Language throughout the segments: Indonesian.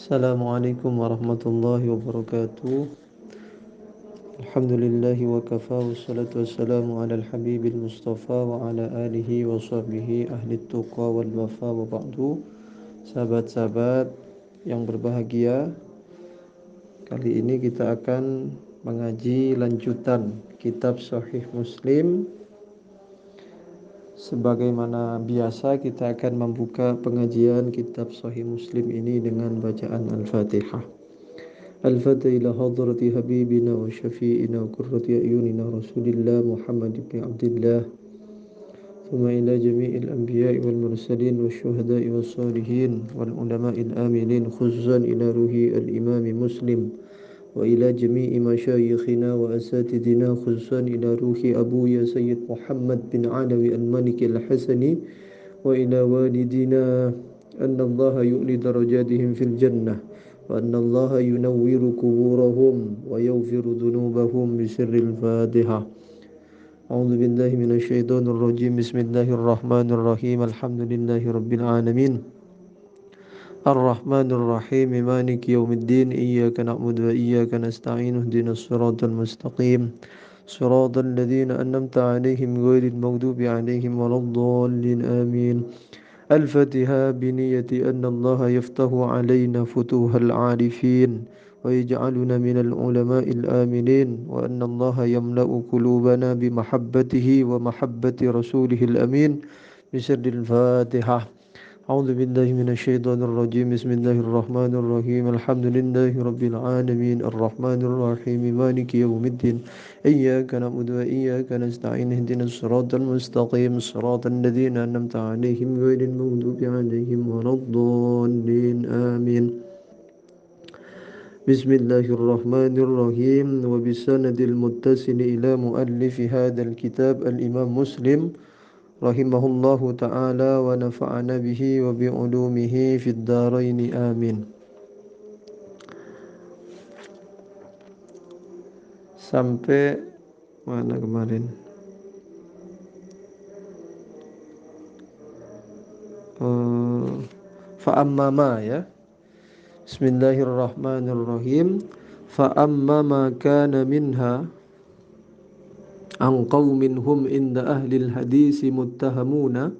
Assalamualaikum warahmatullahi wabarakatuh. Alhamdulillahi wa kafa wassalatu wassalamu ala al-habibil mustafa wa ala alihi wa sahbihi ahli tuqa wal wafa wa ba'du. Sahabat-sahabat yang berbahagia, kali ini kita akan mengaji lanjutan kitab Sahih Muslim. Sebagaimana biasa kita akan membuka pengajian kitab Sahih Muslim ini dengan bacaan Al-Fatihah. الفتى إلى حضرة حبيبنا وشفيئنا وقرة أعيننا رسول الله محمد بن عبد الله ثم إلى جميع الأنبياء والمرسلين والشهداء والصالحين والعلماء الآمنين خصوصا إلى روح الإمام مسلم وإلى جميع مشايخنا وأساتذتنا خصوصا إلى روح أبويا سيد محمد بن علوي الملك الحسني وإلى والدينا أن الله يؤلي درجاتهم في الجنة وأن الله ينور قبورهم ويغفر ذنوبهم بسر الفاتحة. أعوذ بالله من الشيطان الرجيم. بسم الله الرحمن الرحيم. الحمد لله رب العالمين الرحمن الرحيم مالك يوم الدين إياك نعبد وإياك نستعين اهدنا الصراط المستقيم صراط الذين أنعمت عليهم غير المغضوب عليهم ولا الضالين آمين. الفاتحة بنية أن الله يفتح علينا فتوح العارفين ويجعلنا من العلماء الآمنين وأن الله يملأ قلوبنا بمحبته ومحبة رسوله الأمين بسر الفاتحة. أعوذ بالله من الشيطان الرجيم. بسم الله الرحمن الرحيم. الحمد لله رب العالمين الرحمن الرحيم مالك يوم الدين إياك نعبد وإياك نستعين اهدنا الصراط المستقيم صراط الذين أنعمت عليهم غير المغضوب عليهم ولا الضالين آمين. بسم الله الرحمن الرحيم. وبسند المتصل إلى مؤلف هذا الكتاب الإمام مسلم rahimahullahu ta'ala wa nafa'ana bihi wa bi'ulumihi fid daraini amin. Sampai mana kemarin? Fa'ammama ya. Bismillahirrahmanirrahim. Fa'ammama kana minha an qaumin hum inda ahlil hadisi muttahamuna.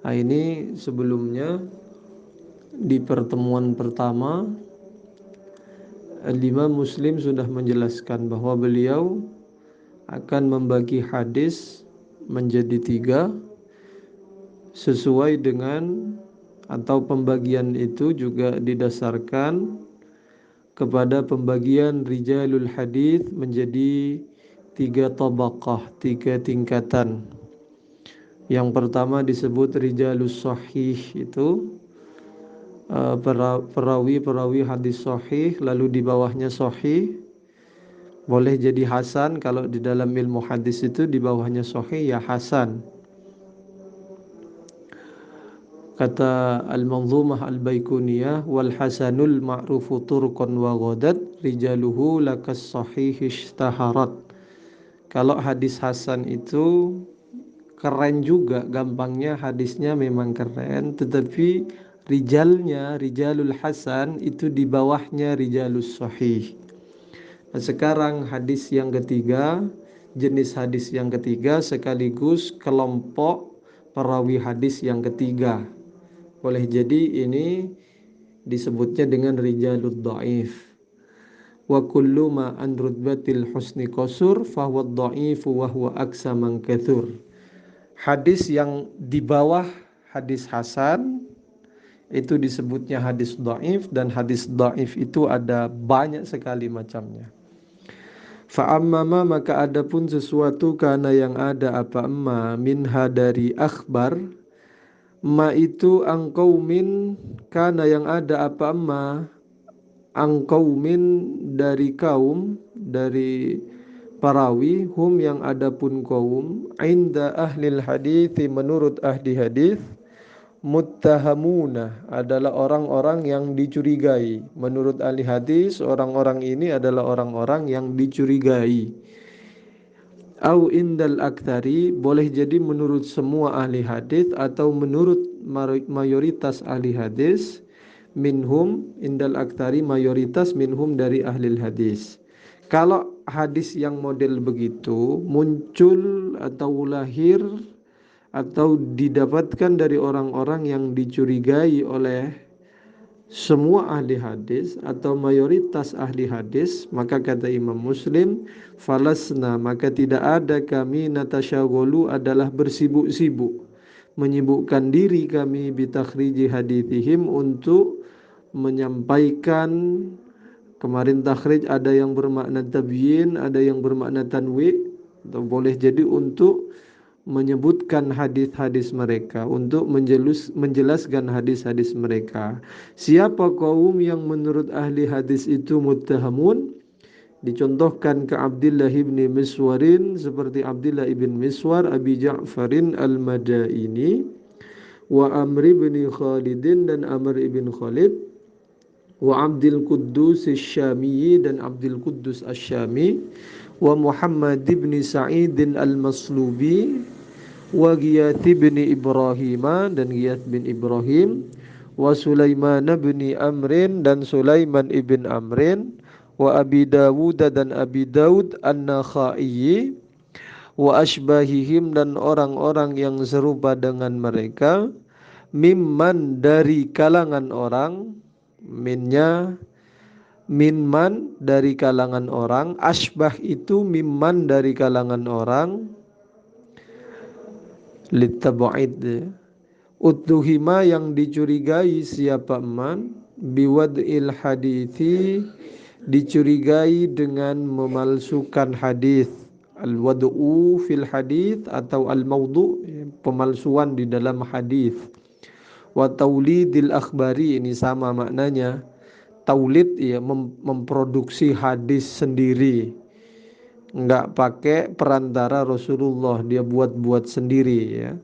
Ini sebelumnya di pertemuan pertama Imam Muslim sudah menjelaskan bahwa beliau akan membagi hadis menjadi 3 sesuai dengan atau pembagian itu juga didasarkan kepada pembagian rijalul hadis menjadi 3 tabaqah, 3 tingkatan. Yang pertama disebut rijalus sahih, itu perawi-perawi hadis sahih, lalu di bawahnya sahih, boleh jadi hasan. Kalau di dalam ilmu hadis itu di bawahnya sahih ya hasan. Kata Al-Manzumah Al-Baikuniyah, wal hasanul ma'rufu turqan wa ghadat rijaluhu lakas sahih ishtaharat. Kalau hadis hasan itu keren juga, gampangnya hadisnya memang keren, tetapi rijalnya, rijalul hasan itu di bawahnya rijalus sahih. Nah, sekarang hadis yang ketiga, jenis hadis yang ketiga sekaligus kelompok perawi hadis yang ketiga. Boleh jadi ini disebutnya dengan rijalud dhaif. Wa kullu ma an rutbatil husni qasur fa huwa dha'ifu wa huwa aksa man katsur. Hadis yang di bawah hadis hasan itu disebutnya hadis dhaif, dan hadis dhaif itu ada banyak sekali macamnya. Fa amma maka adapun sesuatu kana yang ada apa emma minha dari akhbar, ma itu angkaumin, kana yang ada apa emma angkaumin dari kaum, dari parawi, hum yang adapun kaum, inda ahlil hadithi menurut ahli hadis, muttahamuna adalah orang-orang yang dicurigai. Menurut ahli hadis, orang-orang ini adalah orang-orang yang dicurigai. Au indal aktsari, boleh jadi menurut semua ahli hadis atau menurut mayoritas ahli hadis, minhum indal aktari, mayoritas minhum dari ahli hadis. Kalau hadis yang model begitu muncul atau lahir atau didapatkan dari orang-orang yang dicurigai oleh semua ahli hadis atau mayoritas ahli hadis, maka kata Imam Muslim, falasna, maka tidak ada kami natasyagolu adalah bersibuk-sibuk, menyibukkan diri kami bitakhriji hadithihim untuk menyampaikan. Kemarin takhrij ada yang bermakna tabyin, ada yang bermakna tanwi, atau boleh jadi untuk menyebutkan hadis-hadis mereka, untuk menjelaskan hadis-hadis mereka. Siapa kaum yang menurut ahli hadis itu muttahamun? Dicontohkan ke Abdullah ibn Miswarin seperti Abdullah ibn Miswar, Abi Ja'farin al-Madaini, wa Amr ibn Khalidin dan Amr ibn Khalid, wa Abdul Quddus Asy-Syami dan Abdul Quddus Asy-Syami, wa Muhammad ibn Sa'id al-Maslubi, wa Giyath bin Ibrahim dan Giyath bin Ibrahim, wa Sulaiman bin Amrin dan Sulaiman ibn Amrin, wa Abi Dawud dan Abi Daud An-Nakhai, wa asbahihim dan orang-orang yang serupa dengan mereka, mimman dari kalangan orang, minnya minman dari kalangan orang, asbah itu mimman dari kalangan orang, litab'id, utuhima yang dicurigai siapa man, biwad'il hadithi, dicurigai dengan memalsukan hadis, al-wad'u fil hadith atau al-mawdu', pemalsuan di dalam hadis, wa taulidil akhbari, ini sama maknanya. Taulid ya memproduksi hadis sendiri, enggak pakai perantara Rasulullah, dia buat-buat sendiri ya.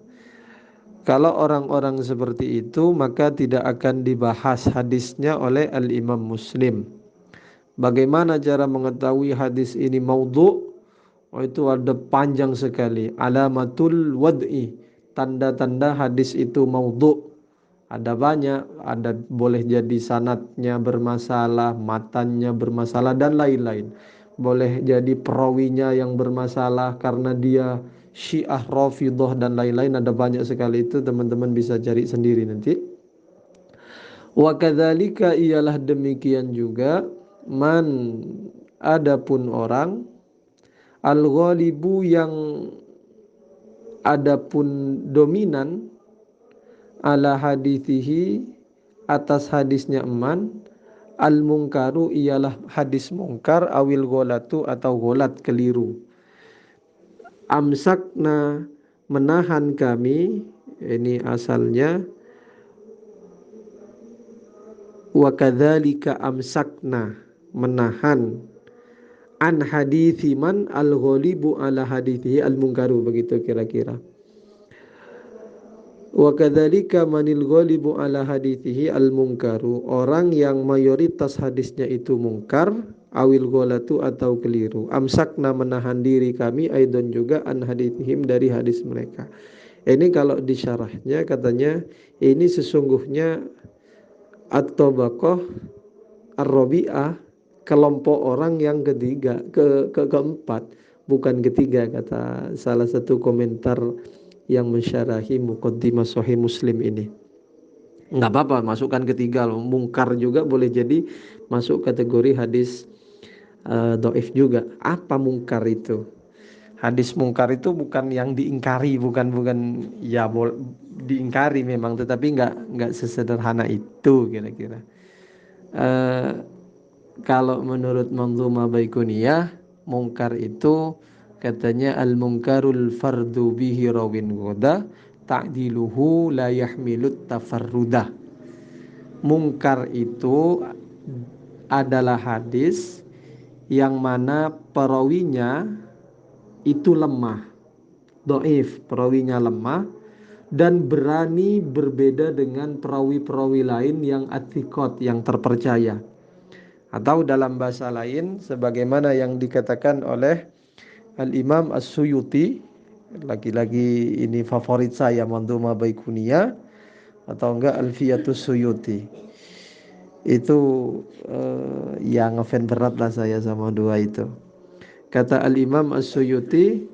Kalau orang-orang seperti itu maka tidak akan dibahas hadisnya oleh Al-Imam Muslim. Bagaimana cara mengetahui hadis ini maudhu'? Oh, itu ada panjang sekali. Alamatul wad'i, tanda-tanda hadis itu maudhu'. Ada banyak, ada boleh jadi sanadnya bermasalah, matannya bermasalah dan lain-lain. Boleh jadi perawinya yang bermasalah karena dia Syiah, Rafidhah dan lain-lain, ada banyak sekali itu, teman-teman bisa cari sendiri nanti. Wa kadzalika, ialah demikian juga, man, adapun orang, al-ghalibu yang adapun dominan, ala hadithihi atas hadisnya eman, al mungkaru ialah hadis mungkar, awil golatu atau golat keliru. Amsakna menahan kami, ini asalnya wa kadzalika amsakna menahan, an hadithi man al ghalibu ala hadithihi al mungkaru, begitu kira-kira. Wa kadzalika manil ghalibu ala hadithihi al munkaru, orang yang mayoritas hadisnya itu mungkar, awil ghalatu atau keliru. Amsakna menahan diri kami, aidon juga, an hadithihim dari hadis mereka. Ini kalau disyarahnya katanya ini sesungguhnya at-tabaqah ar-rabi'ah, kelompok orang yang ketiga, keempat, bukan ketiga, kata salah satu komentar yang mensyarahi muqaddimah Sahih Muslim ini. Enggak apa-apa masukkan ketiga loh, mungkar juga boleh jadi masuk kategori hadis dhaif juga. Apa mungkar itu? Hadis mungkar itu bukan yang diingkari, bukan ya diingkari memang, tetapi enggak sesederhana itu kira-kira. Kalau menurut Manzumah Baikuniyah, mungkar itu katanya al-munkarul fardu bihi rawin goda ta'diluhu la yahmilut tafarrudah. Mungkar itu adalah hadis yang mana perawinya itu lemah, dhaif, perawinya lemah, dan berani berbeda dengan perawi-perawi lain yang athiqat, yang terpercaya. Atau dalam bahasa lain sebagaimana yang dikatakan oleh Al-Imam As-Suyuti, lagi-lagi ini favorit saya, Mandhumah Baikuniyah atau enggak Alfiyatus Suyuti. Itu yang ngefans berat lah saya sama dua itu. Kata Al-Imam As-Suyuti,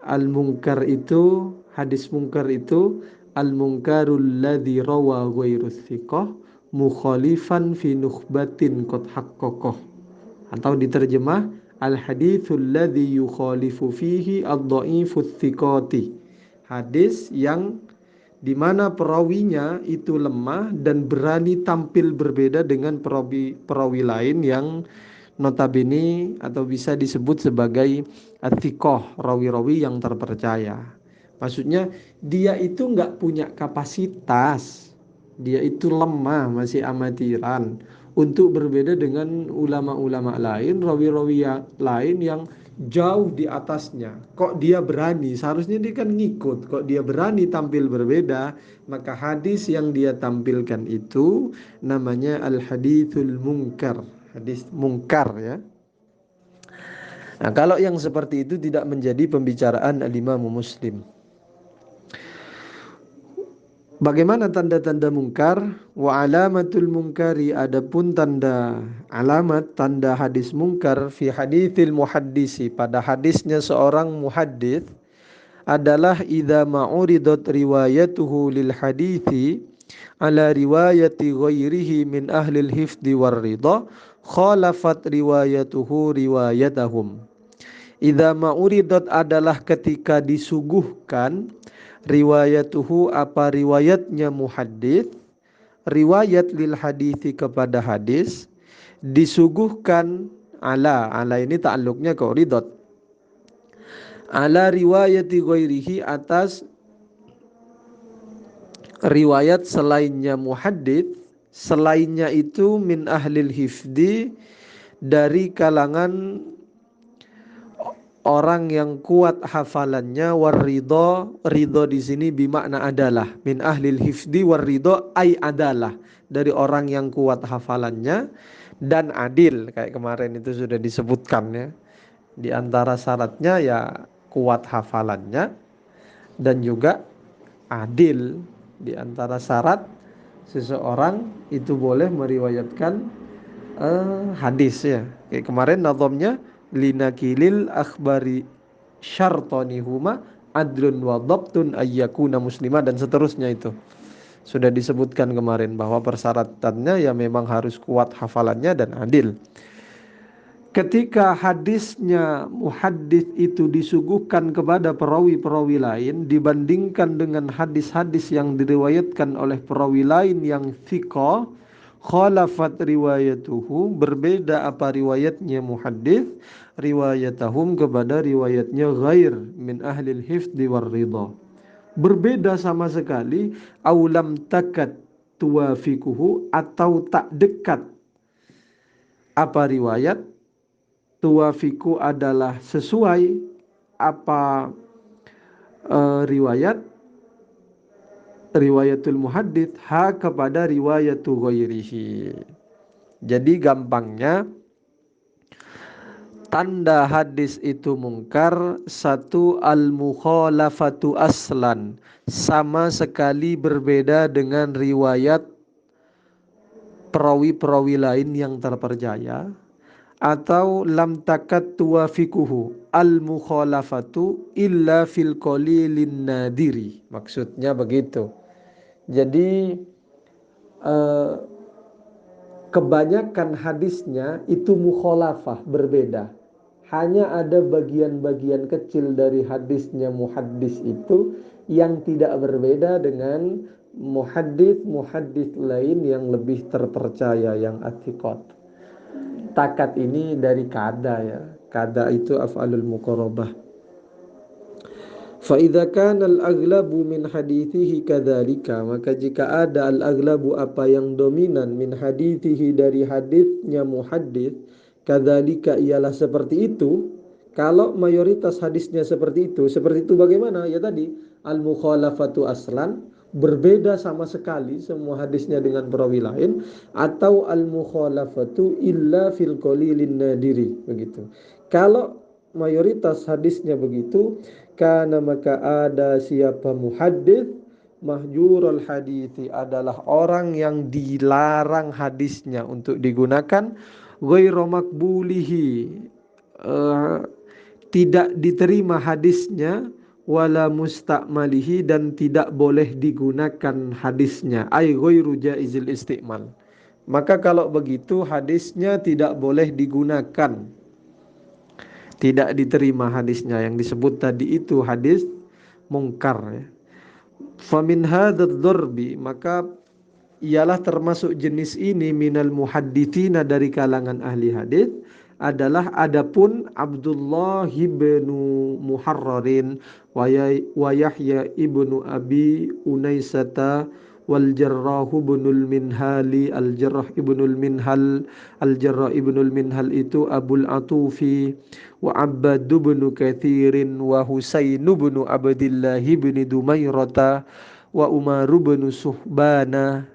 al-munkar itu, hadis munkar itu al-munkarul ladzi rawa ghairu thiqah mukhalifan fi nukhbatin qad haqqaqah. Atau diterjemah al-haditsul ladzi yukhalifu fihi ad-dha'ifu thiqati. Hadis yang di mana perawinya itu lemah dan berani tampil berbeda dengan perawi lain yang notabene atau bisa disebut sebagai athiqah, rawi-rawi yang terpercaya. Maksudnya dia itu nggak punya kapasitas, dia itu lemah, masih amatiran untuk berbeda dengan ulama-ulama lain, rawi-rawi lain yang jauh di atasnya. Kok dia berani? Seharusnya dia kan ngikut. Kok dia berani tampil berbeda? Maka hadis yang dia tampilkan itu namanya al-hadithul munkar. Hadis mungkar ya. Nah, kalau yang seperti itu tidak menjadi pembicaraan al-Imam Muslim. Bagaimana tanda-tanda mungkar? Wa alamatul mungkari, adapun tanda alamat tanda hadis mungkar fi haditsil muhaddisi, pada hadisnya seorang muhaddits adalah idza ma'uridat riwayatuhu lil hadithi ala riwayati ghairihi min ahli al-hifdhi war ridha khalafat riwayatuhu riwayatahum. Idza ma'uridat adalah ketika disuguhkan riwayatuhu apa riwayatnya muhaddits, riwayat lil hadithi kepada hadis disuguhkan ala ini ta'alluqnya ke uridat ala riwayati ghairihi atas riwayat selainnya muhaddits, selainnya itu min ahlil hifdi dari kalangan orang yang kuat hafalannya, warridho, ridho di sini bimakna adalah min ahlil hifdi warridho ay adalah dari orang yang kuat hafalannya dan adil, kayak kemarin itu sudah disebutkan ya. Di antara syaratnya ya kuat hafalannya dan juga adil. Di antara syarat seseorang itu boleh meriwayatkan hadis ya. Kayak kemarin nazamnya linakilil akhbari syartonihuma adlun wa dhabtun ayyakuna muslimah dan seterusnya itu. Sudah disebutkan kemarin bahwa persyaratannya ya memang harus kuat hafalannya dan adil. Ketika hadisnya muhaddits itu disuguhkan kepada perawi-perawi lain dibandingkan dengan hadis-hadis yang diriwayatkan oleh perawi lain yang thiqah, khalafat riwayatuhu, berbeda apa riwayatnya muhaddits riwayatahum kepada riwayatnya ghair min ahlil hifdzi war ridha. Berbeda sama sekali, aulam takat tuwafikuhu, atau tak dekat apa riwayat, tuwafiku adalah sesuai apa riwayatul muhaddits ha kepada riwayatu ghairihi. Jadi gampangnya tanda hadis itu mungkar, satu al-mukhalafatu aslan, sama sekali berbeda dengan riwayat perawi-perawi lain yang terpercaya, atau lam takat tuwafikuhu al-mukhalafatu illa fil qalilin nadiri. Maksudnya begitu. Jadi kebanyakan hadisnya itu mukhalafah, berbeda. Hanya ada bagian-bagian kecil dari hadisnya muhaddits itu yang tidak berbeda dengan muhaddits lain yang lebih terpercaya, yang athiqat. Takat ini dari kada ya. Kada itu af'alul muqarabah. Fa idza kana al-aghlabu min hadithihi kadzalika, maka jika ada al-aghlabu apa yang dominan min hadithihi dari hadisnya muhaddits, kadzalika ialah seperti itu. Kalau mayoritas hadisnya seperti itu bagaimana? Ya tadi al-mukhalafatu aslan, berbeda sama sekali semua hadisnya dengan perawi lain, atau al-mukhalafatu illa fil qalilin nadiri, begitu. Kalau mayoritas hadisnya begitu, karena maka ada siapa muhaddits Mahjurul hadithi adalah orang yang dilarang hadisnya untuk digunakan, ghairu makbulihi, eh, tidak diterima hadisnya, wala mustakmalihi, dan tidak boleh digunakan hadisnya, ay ghairu jaizil istimal. Maka kalau begitu hadisnya tidak boleh digunakan, tidak diterima hadisnya, yang disebut tadi itu hadis mungkar ya. Famin hadzal dzarbi, maka ialah termasuk jenis ini minal muhadditsina, dari kalangan ahli hadis, adalah adapun Abdullah ibnu Muharrarin wa Yahya ibnu Abi Unaisata wal Jarrah ibnul Minhali. Al Jarrah ibnul Minhal, Al Jarrah ibnul Minhal itu Abul Atufi, wa Abbad ibnu Katsirin, wa Husain ibnu Abdillah ibni Dumairata, wa Umar ibnu Suhbana,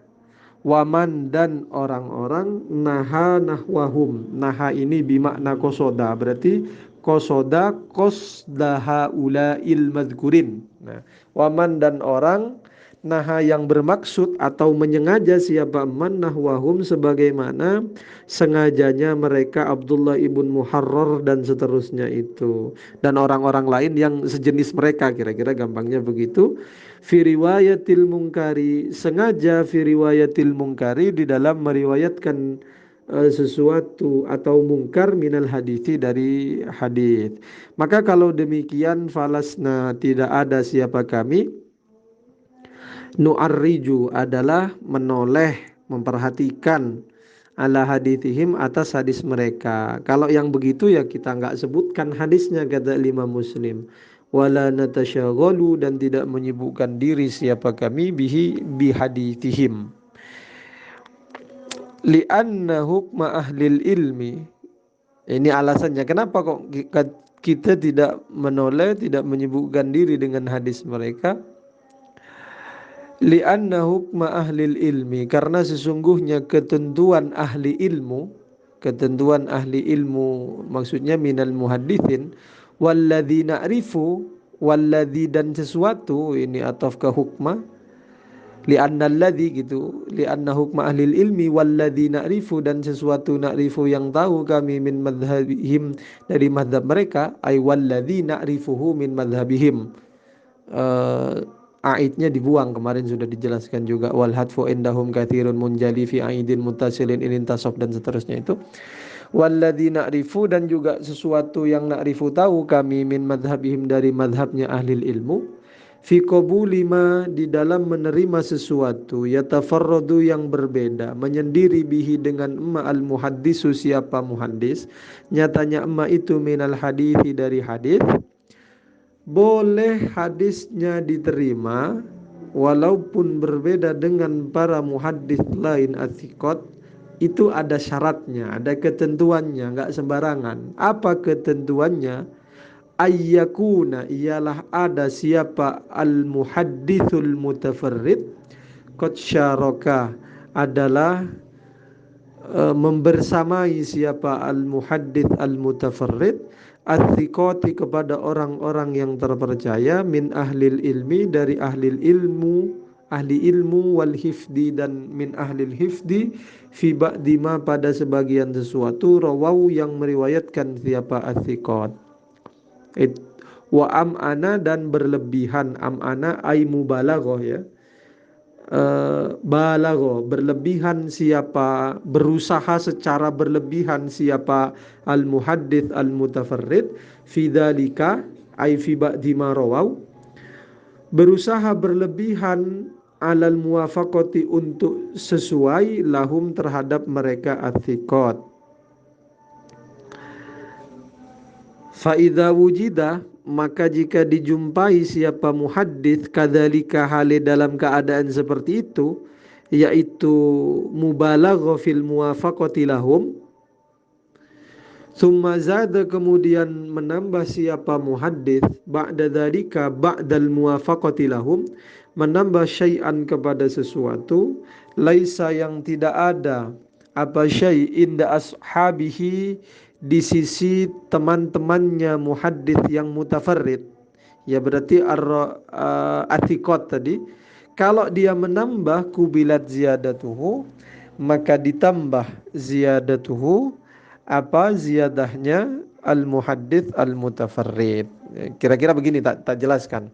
waman, dan orang-orang, naha nahwahum. Naha ini bimakna kosoda, berarti kosoda kosdaha ulail madhkurin. Nah, waman dan orang, naha yang bermaksud atau menyengaja siapa man nahwahum, sebagaimana sengajanya mereka Abdullah ibn Muharrar dan seterusnya itu, dan orang-orang lain yang sejenis mereka, kira-kira gampangnya begitu. Fi riwayatil mungkari, sengaja fi riwayatil mungkari, di dalam meriwayatkan sesuatu atau mungkar, minal hadithi, dari hadith. Maka kalau demikian, falasna, tidak ada siapa kami, nu'arriju adalah menoleh, memperhatikan, ala hadithihim, atas hadis mereka. Kalau yang begitu ya kita nggak sebutkan hadisnya, kata Imam Muslim. Wala natasyaghalu, dan tidak menyibukkan diri siapa kami, bihi bihadithihim. Li'anna hukma ahlil ilmi, ini alasannya kenapa kok kita tidak menoleh, tidak menyibukkan diri dengan hadis mereka. Li'anna hukma ahlil ilmi, karena sesungguhnya ketentuan ahli ilmu, ketentuan ahli ilmu maksudnya minal muhaddithin, walladzi na'rifu, walladzi, dan sesuatu, ini ataf ke hukma, li'anna alladzi gitu, li'anna hukma ahlil ilmi walladzi na'rifu, dan sesuatu na'rifu yang tahu kami, min madhabihim, dari madhab mereka, ay walladzi na'rifuhu min madhabihim. Aidnya dibuang, kemarin sudah dijelaskan juga. Wal hadfu indahum katsirun munjali fi aidin muttasilin in tasab, dan seterusnya itu. Walladzi na'rifu, dan juga sesuatu yang na'rifu tahu kami, min madhabihim, dari madhabnya ahli ilmu, fi qabuli ma, di dalam menerima sesuatu, yatafarradu, yang berbeda, menyendiri, bihi, dengan emma al muhaddisu, siapa muhaddis, nyatanya emma itu minal hadithi, dari hadis. Boleh hadisnya diterima walaupun berbeda dengan para muhaddits lain athiqat, itu ada syaratnya, ada ketentuannya, enggak sembarangan. Apa ketentuannya? Ayyakuna, ialah ada siapa al muhadditsul mutafarrid, qad syaraka, adalah membersamai siapa al muhaddits al mutafarrid, athiqati, kepada orang-orang yang terpercaya, min ahlil ilmi, dari ahli ilmu, ahli ilmu, wal hifdi, dan min ahlil hifdi, fi ba'di ma, pada sebagian sesuatu, rawau, yang meriwayatkan siapa athiqat. Wa am'ana, dan berlebihan, am'ana ay mubalaghah ya, balagho, berlebihan siapa, berusaha secara berlebihan siapa al muhaddits al mutafarrid, fi dzalika ay fi ba'di ma rawau, berusaha berlebihan, alal muwafaqati, untuk sesuai, lahum, terhadap mereka athiqat. Fa idza wujida, maka jika dijumpai siapa muhaddits, kadzalika, hale, dalam keadaan seperti itu, yaitu mubalaghah fil muwafaqati lahum, summa zada, kemudian menambah siapa muhaddits, ba'da dzalika, ba'dal muwafaqati lahum, menambah syai'an, kepada sesuatu, laisa, yang tidak ada, apa syai'in da ashabihi, di sisi teman-temannya muhaddits yang mutafarrid, ya berarti athiqat tadi, Kalau dia menambah kubilat ziyadatuhu, maka ditambah ziyadatuhu apa ziyadahnya al-muhaddits al-mutafarrid. Kira-kira begini, tak jelaskan.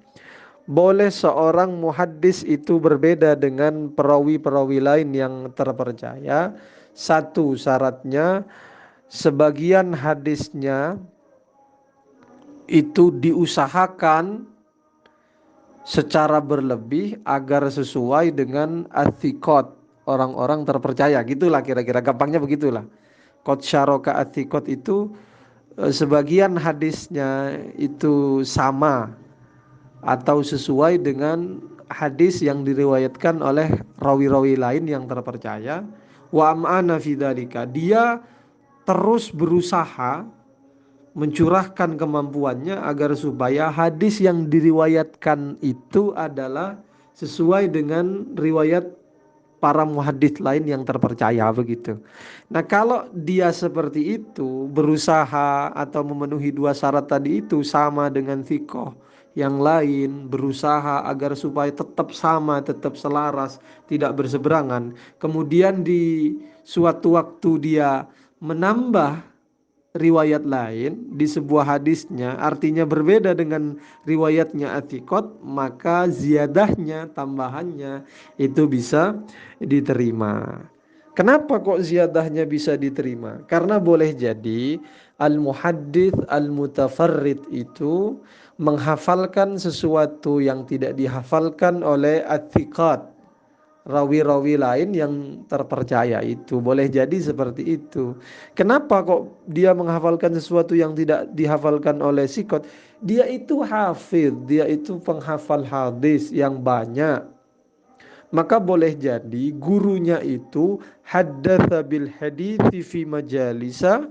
Boleh seorang muhaddis itu berbeda dengan perawi-perawi lain yang terpercaya. Satu syaratnya, sebagian hadisnya itu diusahakan secara berlebih agar sesuai dengan athiqat, orang-orang terpercaya. Gitulah kira-kira, gampangnya begitulah. Qad syaraka athiqat itu sebagian hadisnya itu sama atau sesuai dengan hadis yang diriwayatkan oleh rawi-rawi lain yang terpercaya. Wa am'ana fi dzalika, dia terus berusaha mencurahkan kemampuannya agar supaya hadis yang diriwayatkan itu adalah sesuai dengan riwayat para muhadits lain yang terpercaya begitu. Nah, kalau dia seperti itu berusaha atau memenuhi dua syarat tadi itu sama dengan thiqah yang lain, berusaha agar supaya tetap sama, tetap selaras, tidak berseberangan. Kemudian di suatu waktu dia menambah riwayat lain di sebuah hadisnya, artinya berbeda dengan riwayatnya atikot, maka ziyadahnya, tambahannya itu bisa diterima. Kenapa kok ziyadahnya bisa diterima? Karena boleh jadi al-muhaddits al-mutafarrid itu menghafalkan sesuatu yang tidak dihafalkan oleh atiqat, rawi-rawi lain yang terpercaya. Itu boleh jadi seperti itu. Kenapa kok dia menghafalkan sesuatu yang tidak dihafalkan oleh sikot? Dia itu hafidh, dia itu penghafal hadis yang banyak. Maka boleh jadi gurunya itu haddatsa bil hadithi fi majalisa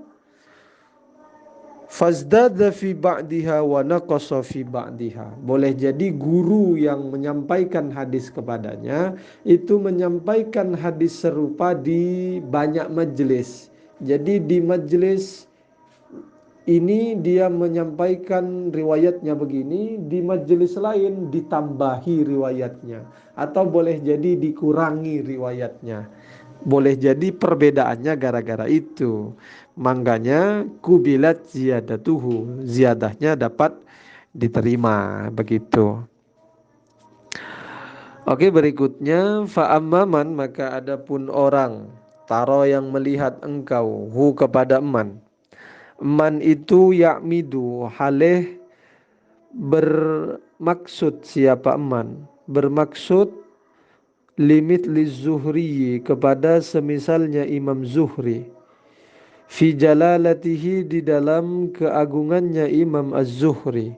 fazdadza fi ba'diha wa naqasa fi ba'diha. Boleh jadi guru yang menyampaikan hadis kepadanya itu menyampaikan hadis serupa di banyak majelis. Jadi di majelis ini dia menyampaikan riwayatnya begini, di majelis lain ditambahi riwayatnya, atau boleh jadi dikurangi riwayatnya. Boleh jadi perbedaannya gara-gara itu. Makanya kubilat ziyadatuhu, ziyadahnya dapat diterima begitu. Oke, berikutnya fa'amman, maka adapun orang taro yang melihat engkau hu kepada eman. Eman itu yakmidu haleh bermaksud, siapa eman? Bermaksud limit li Zuhri, kepada semisalnya Imam Zuhri, fi jalalatihi, di dalam keagungannya Imam Az-Zuhri,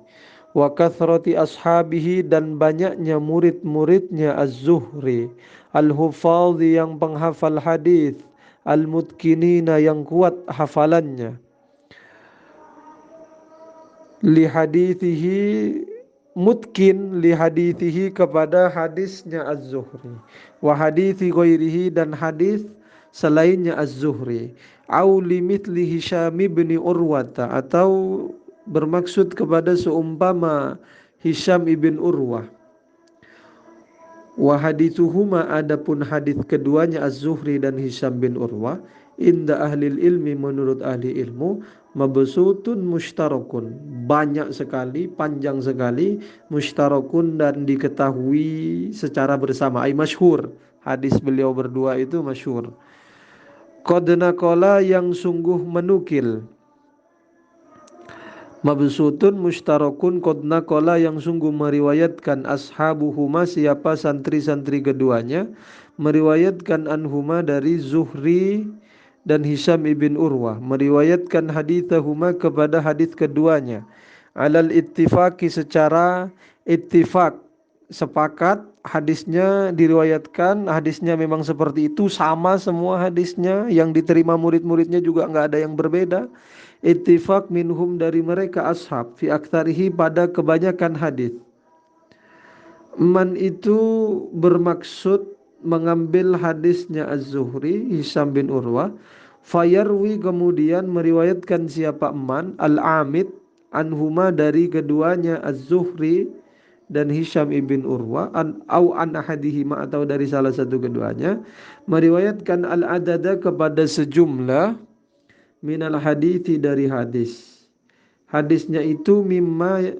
wa kathrati ashabihi, dan banyaknya murid-muridnya Az-Zuhri, al-hufadhi, yang penghafal hadis, al-mutkinina, yang kuat hafalannya, li hadithihi, mutkin li hadithihi, kepada hadisnya Az-Zuhri, wa hadithi ghairihi, dan hadis selainnya Az-Zuhri, au limithli Hisham bin Urwata, atau bermaksud kepada seumpama Hisham ibn Urwah. Wa hadithuhuma, adapun hadis keduanya Az-Zuhri dan Hisham bin Urwah, inda ahlil ilmi, menurut ahli ilmu, mabsutun mushtarakun, banyak sekali, panjang sekali, mushtarakun, dan diketahui secara bersama, ay masyhur, hadis beliau berdua itu masyhur. Qad naqala, yang sungguh menukil, mabsutun mushtarakun, qad naqala, yang sungguh meriwayatkan, ashabuhuma, siapa santri-santri keduanya, meriwayatkan anhuma, dari Zuhri dan Hisham ibn Urwah, meriwayatkan hadithahuma, kepada hadith keduanya, alal ittifaqi, secara ittifaq, sepakat, hadisnya diriwayatkan, hadisnya memang seperti itu, sama semua hadisnya, yang diterima murid-muridnya juga nggak ada yang berbeda. Ittifaq minhum, dari mereka ashab, fi aktsarihi, pada kebanyakan hadis. Man itu bermaksud mengambil hadisnya Az-Zuhri, Hisham bin Urwah, fayarwi, kemudian meriwayatkan siapa man, al-amid anhuma, dari keduanya Az-Zuhri dan Hisham ibn Urwa an ahadihima atau dari salah satu keduanya meriwayatkan al-adada kepada sejumlah minal hadithi dari hadis. Hadisnya itu mimma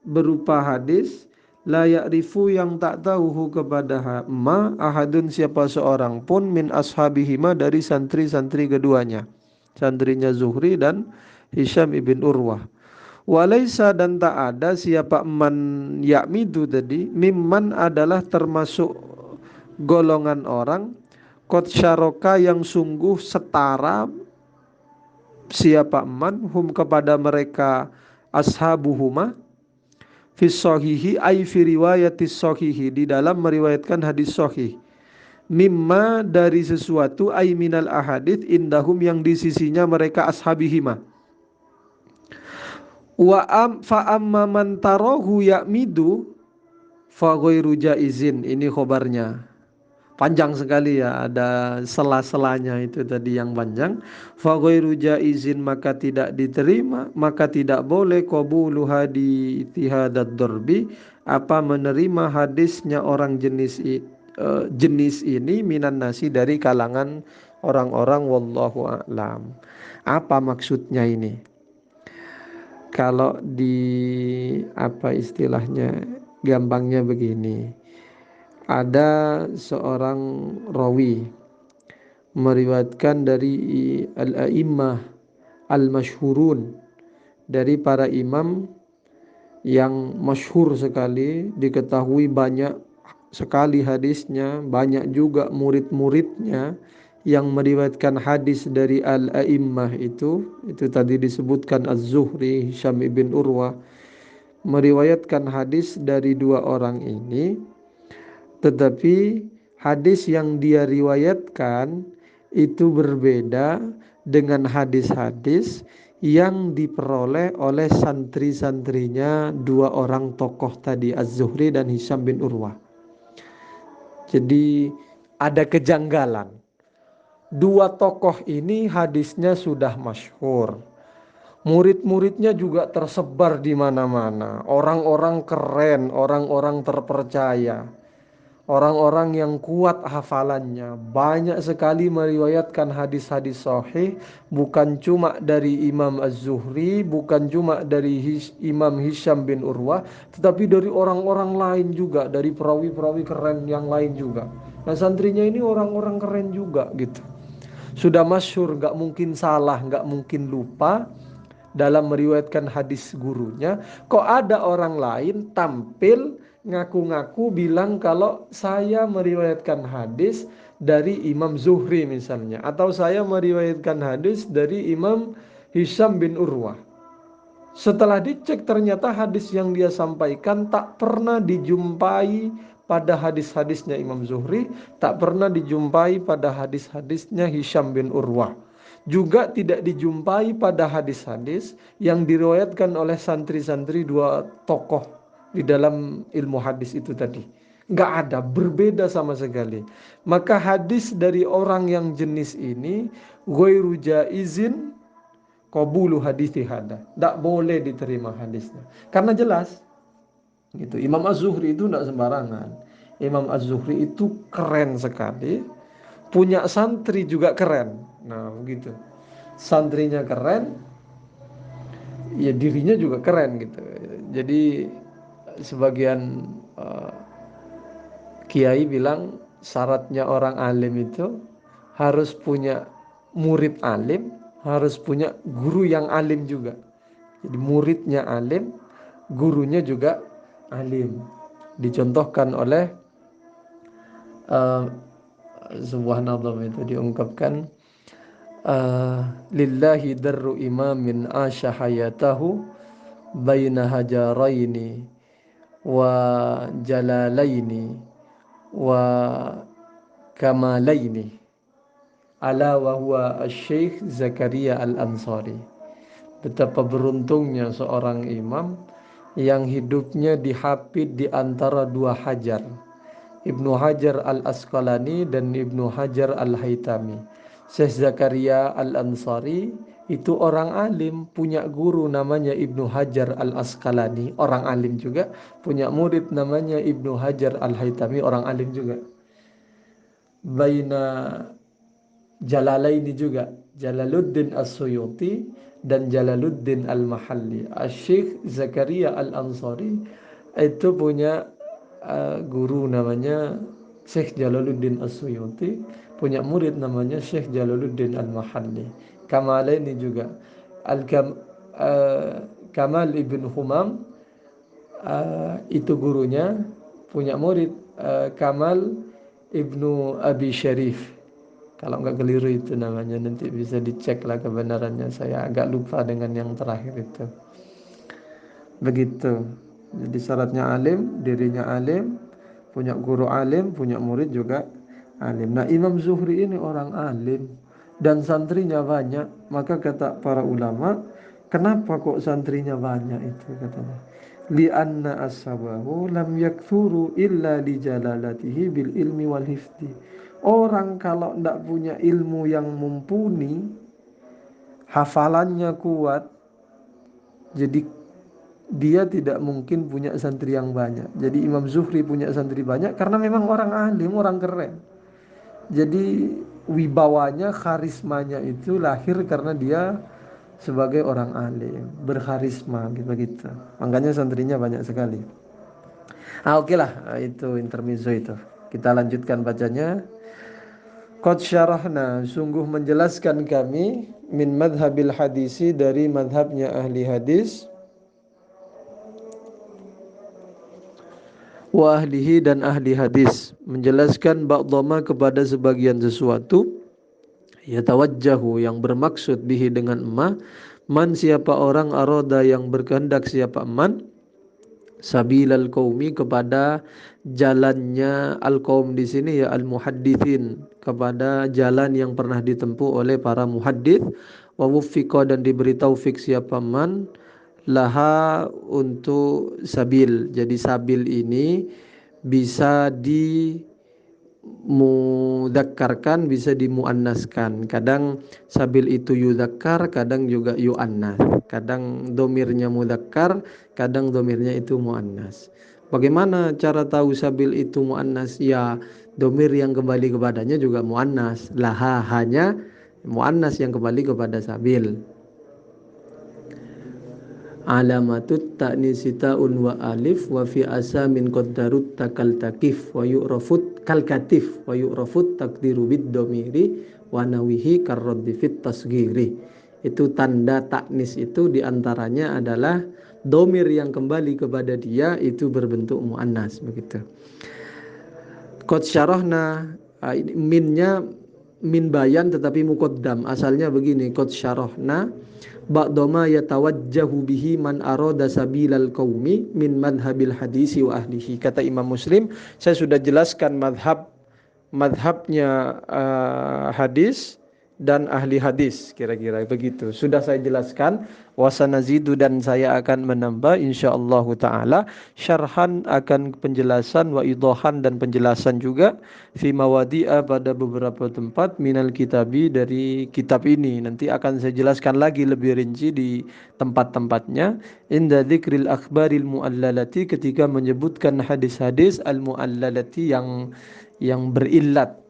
berupa hadis la ya'rifu yang tak tahu kepada ma ahadun siapa seorang pun min ashabihima dari santri-santri keduanya, santrinya Zuhri dan Hisham ibn Urwah. Walaisa dan tak ada siapa man yakmidu tadi mimman adalah termasuk golongan orang kot syaroka yang sungguh setara siapa man hum kepada mereka ashabuhuma fis sahihi ay fi riwayatis sahihi di dalam meriwayatkan hadis sahih mimma dari sesuatu ay minal ahadits indahum yang di sisinya mereka ashabihima wa fa amma man tarahu ya'midu fa ghairu jaizin. Ini khobarnya panjang sekali ya, ada sela-selanya itu tadi yang panjang. Fa ghairu jaizin maka tidak diterima, maka tidak boleh qabulu hadi ittihadat darbi apa menerima hadisnya orang jenis ini minan nasi dari kalangan orang-orang wallahu a'lam. Apa maksudnya ini? Kalau di apa istilahnya gampangnya begini, ada seorang rawi meriwayatkan dari al-a'immah al-masyhurun, dari para imam yang masyhur sekali, diketahui banyak sekali hadisnya, banyak juga murid-muridnya yang meriwayatkan hadis dari al-a'immah itu tadi disebutkan Az-Zuhri, Hisham ibn Urwah meriwayatkan hadis dari dua orang ini, tetapi hadis yang dia riwayatkan itu berbeda dengan hadis-hadis yang diperoleh oleh santri-santrinya dua orang tokoh tadi, Az-Zuhri dan Hisham bin Urwah. Jadi ada kejanggalan. Dua tokoh ini hadisnya sudah masyhur. Murid-muridnya juga tersebar di mana-mana. Orang-orang keren, orang-orang terpercaya. Orang-orang yang kuat hafalannya. Banyak sekali meriwayatkan hadis-hadis sahih. Bukan cuma dari Imam Az-Zuhri, bukan cuma dari Imam Hisham bin Urwah, tetapi dari orang-orang lain juga, dari perawi-perawi keren yang lain juga. Nah, santrinya ini orang-orang keren juga gitu. Sudah masyhur, gak mungkin salah, gak mungkin lupa dalam meriwayatkan hadis gurunya. Kok ada orang lain tampil ngaku-ngaku bilang kalau saya meriwayatkan hadis dari Imam Zuhri misalnya, atau saya meriwayatkan hadis dari Imam Hisham bin Urwah. Setelah dicek ternyata hadis yang dia sampaikan tak pernah dijumpai pada hadis-hadisnya Imam Zuhri, tak pernah dijumpai pada hadis-hadisnya Hisham bin Urwah. Juga tidak dijumpai pada hadis-hadis yang diriwayatkan oleh santri-santri dua tokoh di dalam ilmu hadis itu tadi. Nggak ada, berbeda sama sekali. Maka hadis dari orang yang jenis ini ghairu jaizin qabulu hadithi hada. Tidak boleh diterima hadisnya. Karena jelas gitu. Imam Az-Zuhri itu tidak sembarangan. Imam Az-Zuhri itu keren sekali. Punya santri juga keren. Nah begitu. Santrinya keren, ya dirinya juga keren gitu. Jadi sebagian kiai bilang syaratnya orang alim itu harus punya murid alim, harus punya guru yang alim juga. Jadi muridnya alim, gurunya juga alim. Dicontohkan oleh sebuah nazam itu diungkapkan, lillahi darru imamin asya hayatahu baina hajaraini wa jalalaini wa kamalaini ala wa huwa asy-syekh Zakaria al-Ansari. Betapa beruntungnya seorang imam yang hidupnya dihapit di antara dua hajar, Ibnu Hajar al-Asqalani dan Ibnu Hajar al-Haytami. Syekh Zakaria al-Ansari itu orang alim, punya guru namanya Ibnu Hajar Al-Asqalani, orang alim juga, punya murid namanya Ibnu Hajar Al-Haytami, orang alim juga. Baina Jalalaini juga, Jalaluddin As-Suyuti dan Jalaluddin Al-Mahalli. Asy-Syaikh Zakaria Al-Ansari itu punya guru namanya Syekh Jalaluddin As-Suyuti, punya murid namanya Syekh Jalaluddin Al-Mahalli. Kamalaini juga. Kamal ibn Humam itu gurunya, punya murid Kamal ibnu Abi Syarif. Kalau nggak keliru itu namanya, nanti bisa dicek lah kebenarannya. Saya agak lupa dengan yang terakhir itu. Begitu. Jadi syaratnya alim, dirinya alim, punya guru alim, punya murid juga alim. Nah, Imam Zuhri ini orang alim dan santrinya banyak. Maka kata para ulama, kenapa kok santrinya banyak itu katanya? Li'anna ashabahu lam yakthuru illa li jalalatihi bil ilmi wal hifdi. Orang kalau tidak punya ilmu yang mumpuni, hafalannya kuat, jadi dia tidak mungkin punya santri yang banyak. Jadi Imam Zuhri punya santri banyak karena memang orang alim, orang keren. Jadi wibawanya, karismanya itu lahir karena dia sebagai orang alim, berkarisma gitu. Makanya santrinya banyak sekali. Oke lah, itu intermezzo itu. Kita lanjutkan bacanya. Qad syarahna, sungguh menjelaskan kami, min madhabil hadisi, dari madhabnya ahli hadis, wa ahlihi, dan ahli hadis, menjelaskan ba'dhama, kepada sebagian sesuatu, yatawajjahu, yang bermaksud, bihi, dengan ma, man, siapa orang, aroda, yang berkehendak, siapa man, sabilal qaumi, kepada jalannya al qaum di sini ya al muhadditsin, kepada jalan yang pernah ditempuh oleh para muhaddits, wa wuffiqa, dan diberi taufik siapa man, laha, untuk sabil. Jadi sabil ini bisa dimudzakarkan, bisa dimuannaskan. Kadang sabil itu yudzakkar, kadang juga yuannas. Kadang domirnya mudzakkar, kadang domirnya itu muannas. Bagaimana cara tahu sabil itu muannas? Ya, domir yang kembali kepadanya juga muannas. Laha, hanya muannas yang kembali kepada sabil. Alamatut ta'nisi ta'un wa alif, wa fi asamin qaddarut takal takif, wa yu'rafut kal katif, wa yu'rafut takdiru bid domiri, wa nawihi karroddi fit tasgiri. Itu tanda taknis itu diantaranya adalah domir yang kembali kepada dia itu berbentuk muannas, begitu. Qad syarahna, minnya min bayan tetapi muqaddam. Asalnya begini, qad syarahna ba'dama yatawajjahu bihi man arada sabilal qaumi min madhabil hadisi wa ahlihi. Kata Imam Muslim, saya sudah jelaskan madhabnya hadis dan ahli hadis, kira-kira begitu. Sudah saya jelaskan, wasanazidu, dan saya akan menambah insyaallah taala, syarhan, akan penjelasan, wa idahan, dan penjelasan juga, fi mawadi'a, pada beberapa tempat, minal kitabi, dari kitab ini. Nanti akan saya jelaskan lagi lebih rinci di tempat-tempatnya. Inda dzikril akhbaril muallalati, ketika menyebutkan hadis-hadis al muallalati, yang berillat.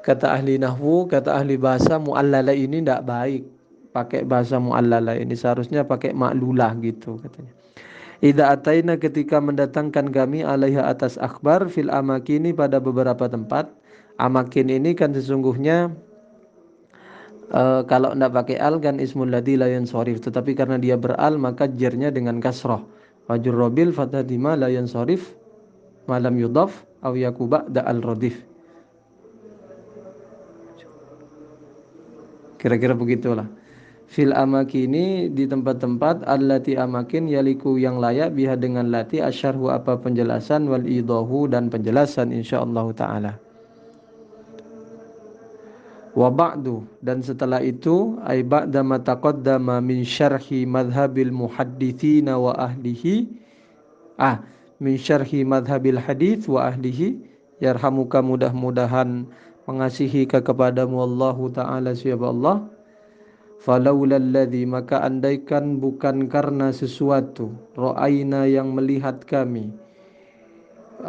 Kata ahli nahwu, kata ahli bahasa, muallala ini tidak baik pakai bahasa muallala ini, seharusnya pakai ma'lulah gitu katanya. Idza ataina, ketika mendatangkan kami, alaiha, atas akhbar, fil amakini, pada beberapa tempat. Amakin ini kan sesungguhnya kalau tidak pakai al kan ismul ladzi la yansharif, tetapi karena dia beral maka jernya dengan kasrah. Wajur robil fathatima la yansharif malam yudhaf aw yakuba da al radif. Kira-kira begitulah. Fil amakini, di tempat-tempat, allati, amakin, yaliku, yang layak, biha, dengan lati, asyarhu, apa penjelasan, wal idahu, dan penjelasan insyaallah taala. Wa ba'du, dan setelah itu, ay ba'da ma taqaddama min syarhi madhabil muhadditsina wa ahlihi, min syarhi madhabil hadits wa ahlihi, yarhamuka, mudah-mudahan mengasihi kepadamu Allahu Ta'ala siapa Allah. Falaulal maka andaikan bukan karena sesuatu ra'aina yang melihat kami,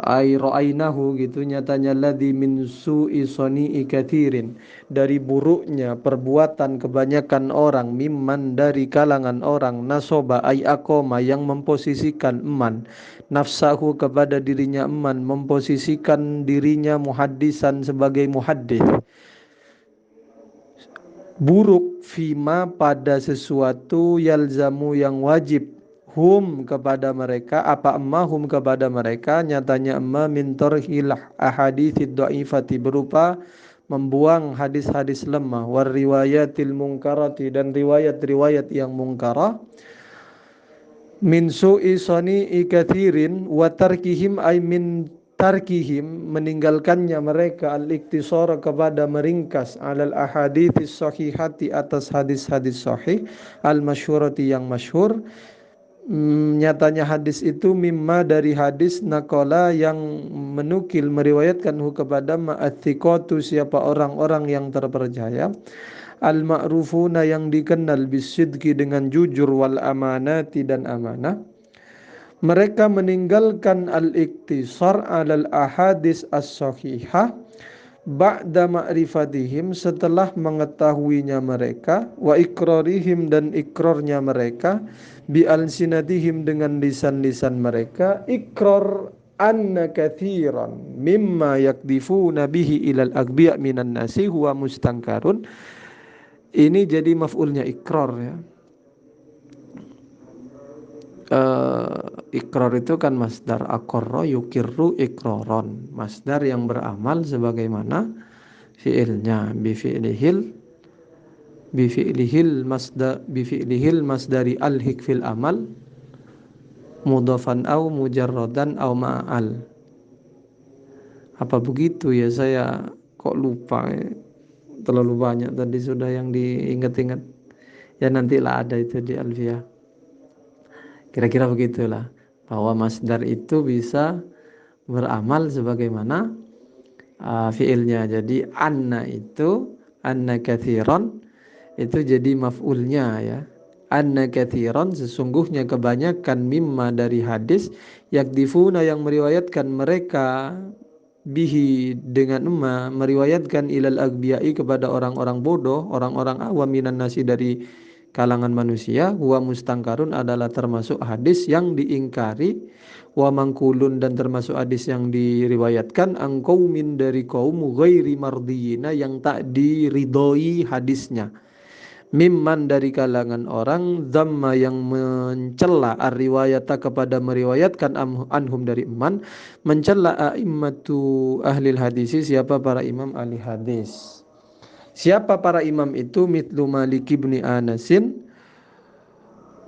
ai ra'ainahu gitu, nyatanya ladzi min su'i sani'i katsirin, dari buruknya perbuatan kebanyakan orang, mimman dari kalangan orang, nasoba ai akoma yang memposisikan eman, nafsahu kepada dirinya eman, memposisikan dirinya muhaddisan sebagai muhaddis, buruk fima pada sesuatu, yalzamu yang wajib, hum kepada mereka, apa hum kepada mereka, nyatanya min tarhilah ahaditsid dhaifati, berupa membuang hadis-hadis lemah, war riwayatil mungkarati, dan riwayat-riwayat yang mungkarah, min su'i sani'i kathirin wa tarkihim ay min tarkihim meninggalkannya mereka al-iktisara kepada meringkas alal ahaditsis sahihati atas hadis-hadis sahih al masyhurati yang masyhur. Nyatanya hadis itu mimma dari hadis nakola yang menukil meriwayatkan kepada ma'athiqatu siapa orang-orang yang terpercaya, al-ma'rufuna yang dikenal bisidqi dengan jujur, wal amanati dan amanah. Mereka meninggalkan al-iktisar alal ahadis as-sahihah ba'da ma'rifatihim, setelah mengetahuinya mereka, wa ikrarihim dan ikrarnya mereka, bi alsinatihim dengan lisan-lisan mereka, ikrar anna kathiran mimma yakdifuna bihi ilal agbiya minan nasi huwa mustangkarun. Ini jadi maf'ulnya ikrar ya. Ikrar itu kan masdar aqarra yukirru ikraron, masdar yang beramal sebagaimana fi'ilnya, bifi'lihil masdari alhik fil amal mudhafan au mujarradan au ma'al. Apa begitu ya, saya kok lupa ya. Terlalu banyak tadi sudah yang diingat-ingat ya, nantilah ada itu di Alfiyah. Kira-kira begitulah, bahwa masdar itu bisa beramal sebagaimana fiilnya. Jadi anna kathiran itu jadi maf'ulnya ya. Anna kathiran sesungguhnya kebanyakan, mimma dari hadis, yakdifuna yang meriwayatkan mereka, bihi dengan meriwayatkan, ilal agbiyai kepada orang-orang bodoh, orang-orang awam, minan nasi dari kalangan manusia, huwa mustangkarun adalah termasuk hadis yang diingkari, wa mangkulun dan termasuk hadis yang diriwayatkan, angkaumin dari kaum ghairi mardiyina yang tak diridhoi hadisnya, mimman dari kalangan orang, dhamma yang mencela, ar-riwayata kepada meriwayatkan, anhum dari iman, mencela a'immatu ahlil hadisi siapa para imam ahli hadis. Siapa para imam itu? Mitlu Malik ibni Anasin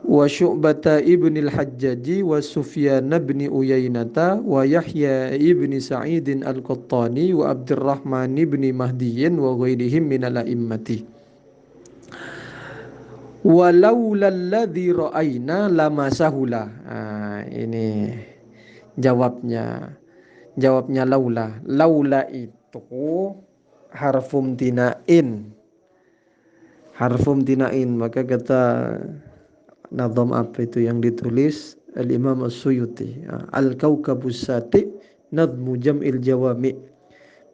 wa Syu'bata ibni al-Hajjaji wa Sufyan ibni Uyainata wa Yahya ibni Sa'idin al-Qattani wa Abdurrahman ibni Mahdiyin wa ghairihim minal a'immati. Walaulalladzi ra'aina lama sahula. Ini jawabnya laula itu harfum tina'in, maka kata nazam apa itu yang ditulis al-Imam As-Suyuti, Al-Kaukabus Sati Nadmu Jam'il Jawami,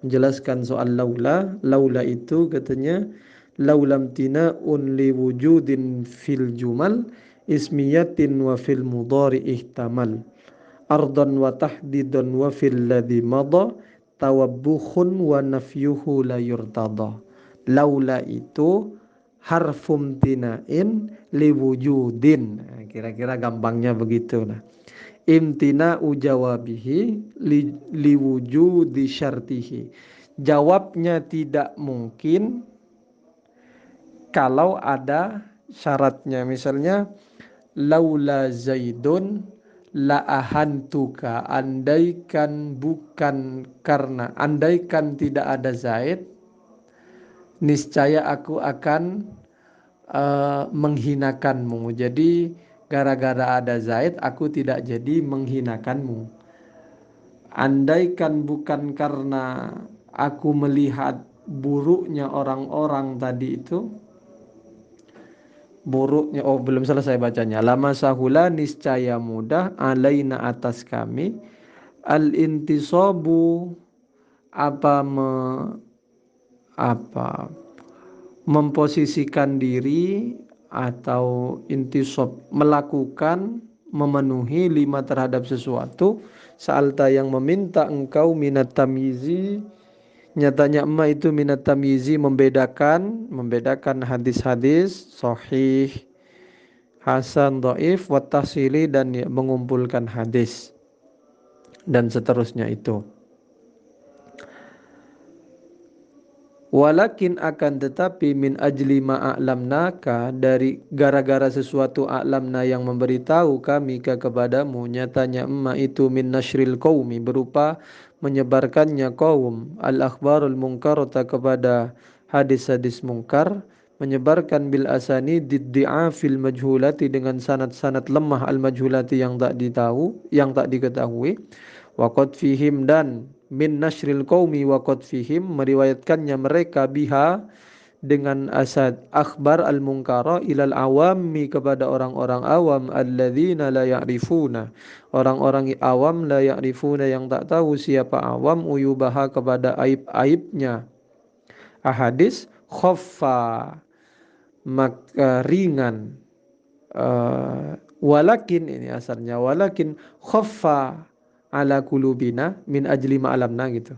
menjelaskan soal laula itu katanya, laulam tina'un li wujudin fil jumal ismiyatin wa fil mudhari ihtamal ardan wa tahdidan wa fil ladhi madha tawabbukhun wa nafyuhu la yurtada. Laula itu harfum tina'in li wujudin. Kira-kira gampangnya begitu lah. Imtina'u jawabihi li wujudi syartihi. Jawabnya tidak mungkin kalau ada syaratnya. Misalnya laula zaidun la ahantuka, andaikan tidak ada Zaid, niscaya aku akan menghinakanmu. Jadi gara-gara ada Zaid aku tidak jadi menghinakanmu. Andaikan bukan karena aku melihat buruknya orang-orang tadi itu, buruknya, oh belum selesai bacanya. Lama sahula niscaya mudah alaina atas kami al intisabu apa apa memposisikan diri atau intisab melakukan memenuhi lima terhadap sesuatu sa'alta yang meminta engkau minat tamyizi, nyatanya emak itu minat tamyizi membedakan hadis-hadis sahih, hasan, dhaif, wa tahsili dan mengumpulkan hadis dan seterusnya itu. Walakin akan tetapi min ajli ma'a'lamnaka dari gara-gara sesuatu a'lamna yang memberitahu kami kepadamu, nyatanya emak itu min nashril qaumi berupa menyebarkannya kaum al-akhbarul munkarata kepada hadis-hadis mungkar, menyebarkan bil asani fil majhulati dengan sanad-sanad lemah al majhulati yang tak diketahui, waqad fihim dan min nashril qaumi waqad fihim meriwayatkannya mereka biha dengan asad akhbar al munkara ilal awammi kepada orang-orang awam alladzina la ya'rifuna, orang-orang awam la ya'rifuna yang tak tahu siapa awam uyubaha kepada aib-aibnya ahadis khaffa maka ringan. Walakin ini asalnya walakin khaffa ala kulubina min ajli ma'alamna gitu.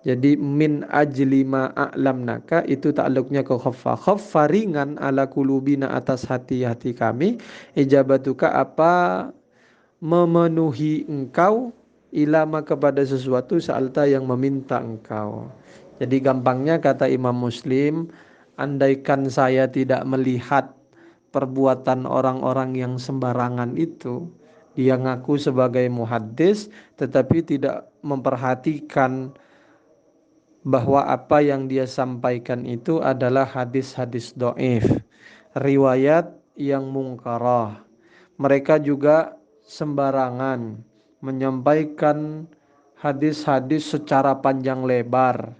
Jadi min ajli ma'alamnaka itu takluknya ke khaffa. Khaffa ringan ala kulubina atas hati-hati kami. Ijabatuka apa memenuhi engkau ilama kepada sesuatu sa'alta yang meminta engkau. Jadi gampangnya kata Imam Muslim, andaikan saya tidak melihat perbuatan orang-orang yang sembarangan itu, dia ngaku sebagai muhaddis tetapi tidak memperhatikan bahwa apa yang dia sampaikan itu adalah hadis-hadis dhaif, riwayat yang mungkarah. Mereka juga sembarangan menyampaikan hadis-hadis secara panjang lebar.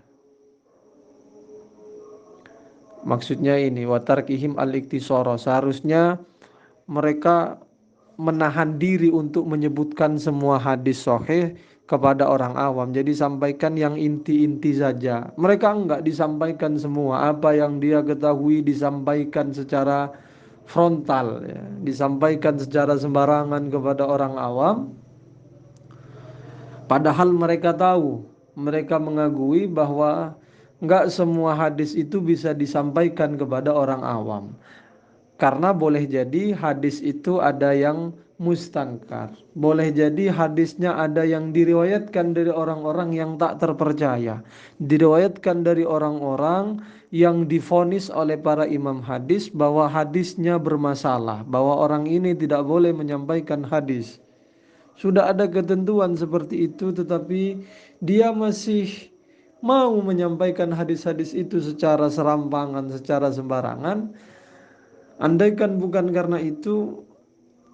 Maksudnya ini watarkihim al-iktisara, seharusnya mereka menahan diri untuk menyebutkan semua hadis sahih kepada orang awam. Jadi sampaikan yang inti-inti saja. Mereka enggak disampaikan semua. Apa yang dia ketahui disampaikan secara frontal, ya. Disampaikan secara sembarangan kepada orang awam. Padahal mereka tahu, mereka mengakui bahwa enggak semua hadis itu bisa disampaikan kepada orang awam. Karena boleh jadi hadis itu ada yang mustankar. Boleh jadi hadisnya ada yang diriwayatkan dari orang-orang yang tak terpercaya. Diriwayatkan dari orang-orang yang divonis oleh para imam hadis bahwa hadisnya bermasalah. Bahwa orang ini tidak boleh menyampaikan hadis. Sudah ada ketentuan seperti itu tetapi dia masih mau menyampaikan hadis-hadis itu secara serampangan, secara sembarangan. Andaikan bukan karena itu,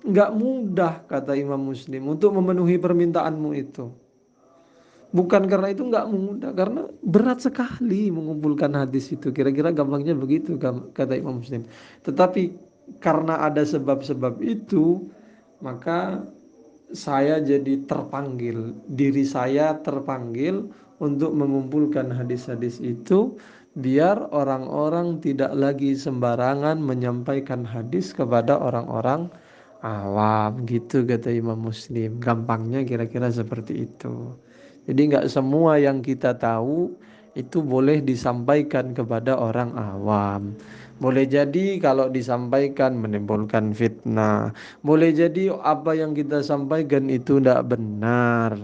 nggak mudah kata Imam Muslim untuk memenuhi permintaanmu itu. Bukan karena itu nggak mudah, karena berat sekali mengumpulkan hadis itu. Kira-kira gampangnya begitu kata Imam Muslim. Tetapi karena ada sebab-sebab itu, maka saya jadi terpanggil, diri saya terpanggil untuk mengumpulkan hadis-hadis itu biar orang-orang tidak lagi sembarangan menyampaikan hadis kepada orang-orang awam gitu kata Imam Muslim. Gampangnya kira-kira seperti itu. Jadi nggak semua yang kita tahu itu boleh disampaikan kepada orang awam. Boleh jadi kalau disampaikan menimbulkan fitnah. Boleh jadi apa yang kita sampaikan itu tidak benar.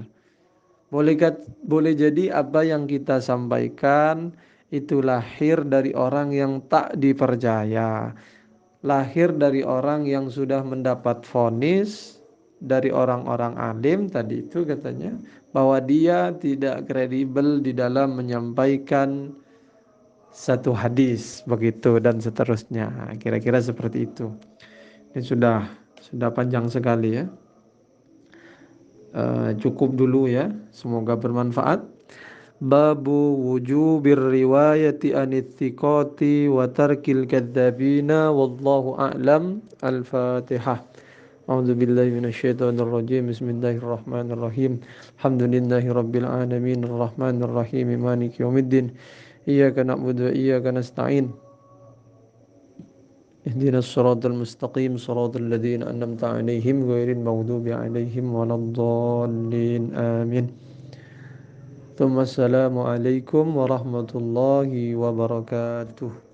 Boleh jadi apa yang kita sampaikan itu lahir dari orang yang tak dipercaya. Lahir dari orang yang sudah mendapat vonis dari orang-orang alim tadi itu katanya bahwa dia tidak kredibel di dalam menyampaikan satu hadis begitu dan seterusnya. Kira-kira seperti itu. Ini sudah panjang sekali ya. Cukup dulu ya. Semoga bermanfaat. Babu wujubir riwayati anit thiqati wa tarkil kadzabina wallahu a'lam. Al-Fatihah. A'udzu billahi minasyaitonir rajim. Bismillahirrahmanirrahim. Alhamdulillahi rabbil alamin arrahmanir rahim maliki yaumiddin. Iyyaka na'budu wa iyyaka nasta'in. Ihdinas siratal mustaqim siratal ladzina an'amta 'alaihim ghairil maghdubi 'alaihim waladdallin. Amin. Assalamualaikum warahmatullahi wabarakatuh.